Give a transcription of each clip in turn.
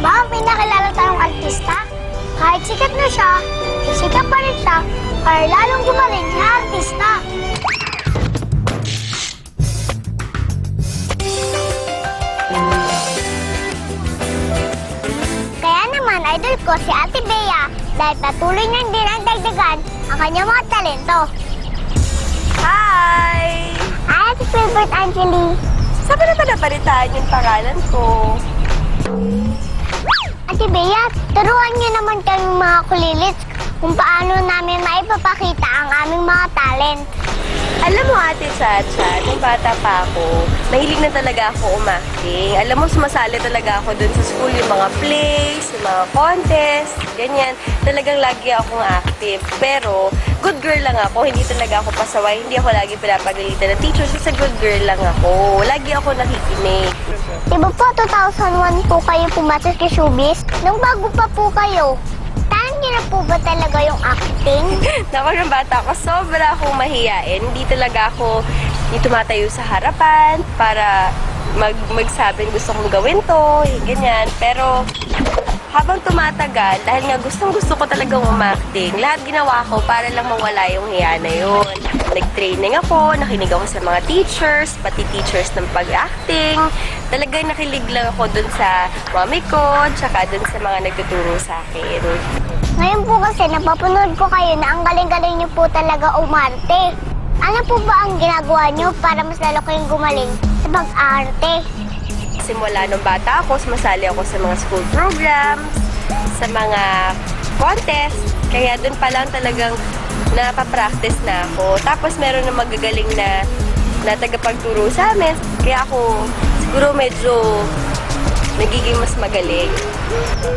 ba may nakilala tayong artista? Kahit sikat na siya, sikat pa rin siya para lalong gumaling na artista. Kaya naman, idol ko si Ate Bea dahil patuloy niyang dinagdagdagan ang kanyang mga talento. Hi! Hi, Ate Favorite Angeli. Saan na ba napalitaan yung pangalan ko? Ate Bea, turuan niyo naman kaming mga kulilits kung paano namin maipapakita ang aming mga talent. Alam mo, Ate Chacha, nung bata pa ako, mahilig na talaga ako umacting. Alam mo, sumasali talaga ako dun sa school, yung mga plays, yung mga contest, ganyan. Talagang lagi akong active. Pero, good girl lang ako. Hindi talaga ako pasaway. Hindi ako lagi pinapagalitan ng teachers kasi good girl lang ako. Lagi ako nakikinig. Diba po 2001 po kayo pumasok kay Showbiz? Nung bago pa po kayo, tahan niyo na po ba talaga yung acting? Naku, nung bata ako, sobra akong mahiyain. Hindi talaga ako tumatayo sa harapan para magsabing gusto kong gawin to, ganyan. Pero habang tumatagal, dahil nga gustong-gusto ko talagang umacting, lahat ginawa ko para lang mawala yung hiya na yun. Nag-training ako, nakinig ako sa mga teachers, pati teachers ng pag-acting. Talagang nakilig lang ako dun sa mami ko, tsaka dun sa mga nagtuturo sa akin. Ngayon po kasi napapanood ko kayo na ang galing-galing niyo po talaga umarte. Ano po ba ang ginagawa niyo para mas lalo kayong gumaling sa pag-arte? Simula nung bata ako, sumasali ako sa mga school programs, sa mga contest. Kaya dun pa lang talagang napapractice na ako. Tapos meron na magagaling na tagapagturo sa amin. Kaya ako siguro medyo nagiging mas magaling.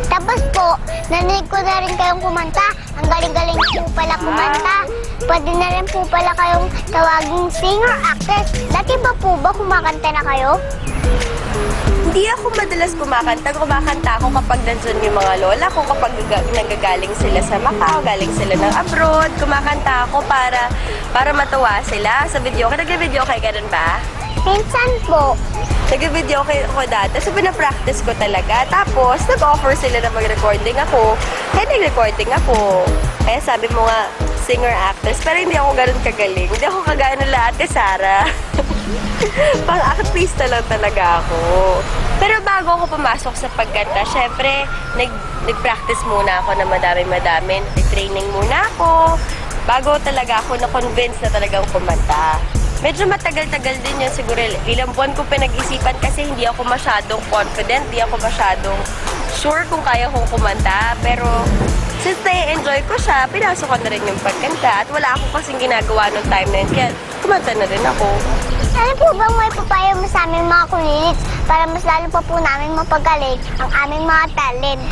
Tapos po, narinig ko na rin kayong kumanta. Ang galing-galing po pala kumanta. Pwede na rin po pala kayong tawaging singer-actress. Dati ba po ba kumakanta na kayo? Hindi ako madalas kumakanta. Kumakanta ako kapag nandun yung mga lola ko, kapag nagagaling sila sa Macau, galing sila ng abroad. Kumakanta ako para matuwa sila sa video. Nag-video kay ganun ba? Minsan po. Nag-video ko dati, so pinapractice ko talaga. Tapos, nag-offer sila na mag-recording ako. Kaya nag-recording ako. Kaya sabi mo nga, singer-actress. Pero hindi ako ganun kagaling. Hindi ako kagaya nila Ate Sara. Pang-actress lang talaga ako. Pero bago ako pumasok sa pagkanta, syempre, nag-practice muna ako na madami-madami. Nag-training muna ako. Bago talaga ako na-convince na talagang kumanta. Medyo matagal-tagal din yun siguro. Ilang buwan ko pinag-isipan kasi hindi ako masyadong confident, hindi ako masyadong sure kung kaya kong kumanta. Pero since na-enjoy ko siya, pinasok ko na rin yung pagkanta. At wala ako kasing ginagawa nung time na yun, kaya kumanta na rin ako. Ano po bang may papayo mo sa aming mga kulilits para mas lalo pa po namin mapagaling ang aming mga talent?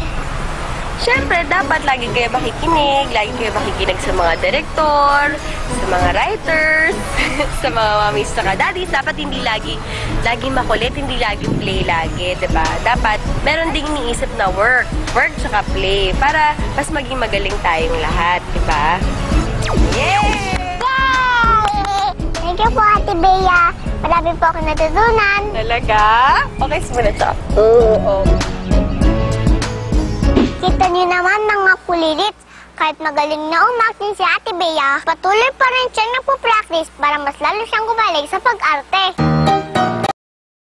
Siyempre, dapat lagi kayo makikinig, lagi kayo makikinig sa mga director, sa mga writers, sa mga mamis sa daddies. Dapat hindi lagi makulit, hindi laging play lagi, diba? Dapat meron ding iniisip na work tsaka play, para mas maging magaling tayong lahat, diba? Yay! Yay! Thank you po, Ate Bea. Marami po ako natutunan. Talaga? Okay, simulan siya. Oo. Kita niyo naman mga kulilits, kahit magaling na umacting si Ate Bea, patuloy pa rin siyang nagpo-practice para mas lalo siyang gumaling sa pag-arte.